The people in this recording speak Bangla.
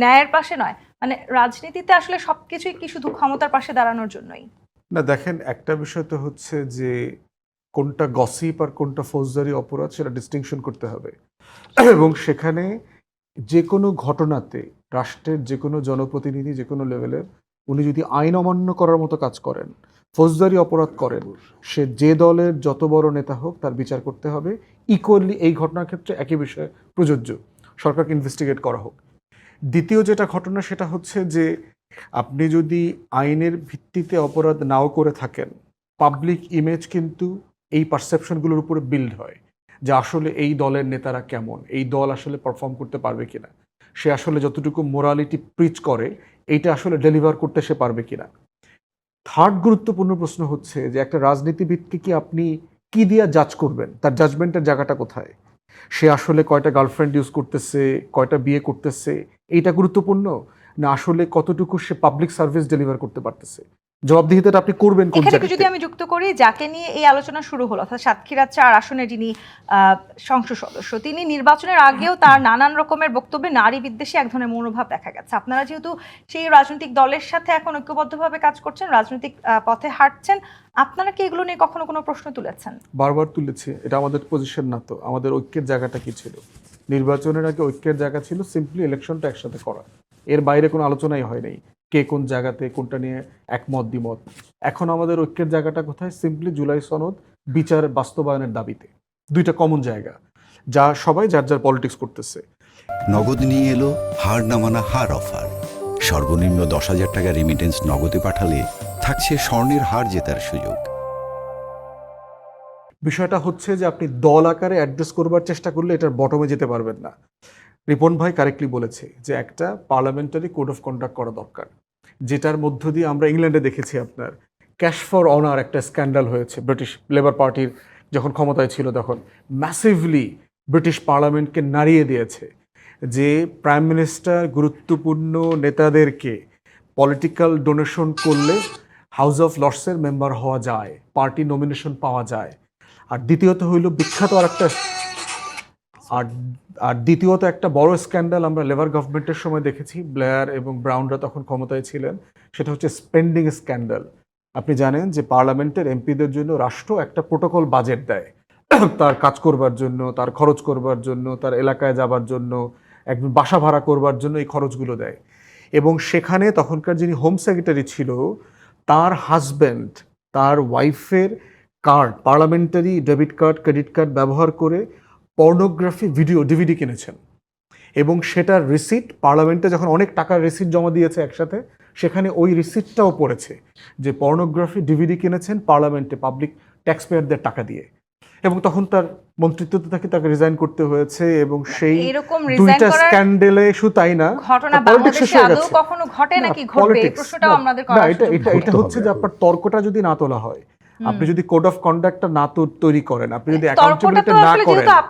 ন্যায়ের পাশে নয়? মানে রাজনীতিতে আসলে সবকিছুই কি শুধু ক্ষমতার পাশে দাঁড়ানোর জন্যই? না দেখেন, একটা বিষয় তো হচ্ছে যে কোনটা গসিপ আর কোনটা ফৌজদারি অপরাধ সেটা ডিস্টিংশন করতে হবে। এবং সেখানে যে কোনো ঘটনাতে রাষ্ট্রের যে কোনো জনপ্রতিনিধি যে কোনো লেভেলের উনি যদি আইন অমান্য করার মতো কাজ করেন, ফৌজদারি অপরাধ করেন, সে যে দলের যত বড় নেতা হোক তার বিচার করতে হবে। ইকুয়ালি এই ঘটনার ক্ষেত্রে একই বিষয় প্রযোজ্য, সরকারকে ইনভেস্টিগেট করা হোক। দ্বিতীয় যেটা ঘটনা সেটা হচ্ছে যে আপনি যদি আইনের ভিত্তিতে অপরাধ নাও করে থাকেন, পাবলিক ইমেজ কিন্তু এই পারসেপশনগুলোর উপরে বিল্ড হয় যে আসলে এই দলের নেতারা কেমন, এই দল আসলে পারফর্ম করতে পারবে কিনা, সে আসলে যতটুকু মোরালিটি প্রিচ করে এইটা আসলে ডেলিভার করতে সে পারবে কিনা। থার্ড গুরুত্বপূর্ণ প্রশ্ন হচ্ছে যে একটা রাজনীতিবিদকে কি আপনি কি দিয়ে জাজ করবেন, তার জাজমেন্টের জায়গাটা কোথায়, সে আসলে কয়টা গার্লফ্রেন্ড ইউজ করতেছে, কয়টা বিয়ে করতেছে, এইটা গুরুত্বপূর্ণ, না আসলে কতটুকু সে পাবলিক সার্ভিস ডেলিভার করতে পারতেছে। জবাবদিহিতাটা আপনি করবেন কোন এখানে জায়গায়? যদি আমি যুক্ত করি, যাকে নিয়ে এই আলোচনা শুরু হলো অর্থাৎ সাতক্ষীরা ৪ আসনের যিনি সংসদ সদস্য, তিনি নির্বাচনের আগেও তার নানান রকমের বক্তব্যে নারী বিদ্বেষী এক ধরনের মনোভাব দেখা গেছে। আপনারা যেহেতু সেই রাজনৈতিক দলের সাথে এখন ঐক্যবদ্ধভাবে কাজ করছেন, রাজনৈতিক পথে হাঁটছেন, আপনারা কি এগুলো নিয়ে কখনো কোনো প্রশ্ন তুলেছেন? বারবার তুলেছি, এটা আমাদের পজিশন না। তো আমাদের ঐক্যের জায়গাটা কি ছিল? নির্বাচনের আগে ঐক্যের জায়গা ছিল সিম্পলি ইলেকশনটা একসাথে করা, এর বাইরে কোনো আলোচনাই হয় নাই কে কোন জায়গাতে কোনটা নিয়ে একমত দ্বিমত। এখন আমাদের ঐক্যের জায়গাটা কোথায়? সিম্পলি জুলাই সনদ বিচার বাস্তবায়নের দাবিতে, দুইটা কমন জায়গা, যা সবাই যার যার পলিটিক্স করতেছে। নগদ নিয়ে এলো হার না মানা হার অফার। সর্বনিম্ন 10,000 টাকা রেমিটেন্স নগদে পাঠালে থাকছে স্বর্ণের হার জেতার সুযোগ। বিষয়টা হচ্ছে যে আপনি দল আকারে অ্যাড্রেস করবার চেষ্টা করলে এটার বটমে যেতে পারবেন না। রিপন ভাই কারেক্টলি বলেছে যে একটা পার্লামেন্টারি কোড অফ কন্ডাক্ট করা দরকার, যেটার মধ্য দিয়ে আমরা ইংল্যান্ডে দেখেছি আপনার ক্যাশ ফর অনার একটা স্ক্যান্ডাল হয়েছে। ব্রিটিশ লেবার পার্টির যখন ক্ষমতায় ছিল তখন ম্যাসিভলি ব্রিটিশ পার্লামেন্টকে নাড়িয়ে দিয়েছে যে প্রাইম মিনিস্টার গুরুত্বপূর্ণ নেতাদেরকে পলিটিক্যাল ডোনেশন করলে হাউস অফ লর্ডসের মেম্বার হওয়া যায়, পার্টি নমিনেশন পাওয়া যায়। আর দ্বিতীয়ত হইল বিখ্যাত আর দ্বিতীয়ত একটা বড় স্ক্যান্ডাল আমরা লেবার গভর্নমেন্টের সময় দেখেছি, ব্লেয়ার এবং ব্রাউনরা তখন ক্ষমতায় ছিলেন, সেটা হচ্ছে স্পেন্ডিং স্ক্যান্ডাল। আপনি জানেন যে পার্লামেন্টের এমপিদের জন্য রাষ্ট্র একটা প্রোটোকল বাজেট দেয় তার কাজ করবার জন্য, তার খরচ করবার জন্য, তার এলাকায় যাবার জন্য, একজন বাসা ভাড়া করবার জন্য এই খরচগুলো দেয়। এবং সেখানে তখনকার যিনি হোম সেক্রেটারি ছিল তার হাজব্যান্ড তার ওয়াইফের card, parliamentary debit card credit card ব্যবহার করে পর্নোগ্রাফি ভিডিও ডিভিডি কিনেছেন। এবং সেটার রিসিট পার্লামেন্টে যখন অনেক টাকার রিসিট জমা দিয়েছে একসাথে, সেখানে ওই রিসিটটাও পড়েছে যে পর্নোগ্রাফি ডিভিডি কিনেছেন পার্লামেন্টে পাবলিক ট্যাক্সপেয়ারদের টাকা দিয়ে। এবং তখন তার মন্ত্রিত্ব থেকে তাকে রিজাইন করতে হয়েছে। এবং সেই দুইটা স্ক্যান্ডেলে শুধু তাই না, ঘটনা বাংলাদেশে আদৌ কখনো ঘটে নাকি ঘটবে এই প্রশ্নটাও আমাদের করা উচিত। এটা হচ্ছে যে আপনার তর্কটা যদি না তোলা হয়, আপনি যদি কোড অফ কন্ডাক্টটা না তৈরি করেন, আপনি যদি অ্যাকাউন্টেবিলিটি না করেন,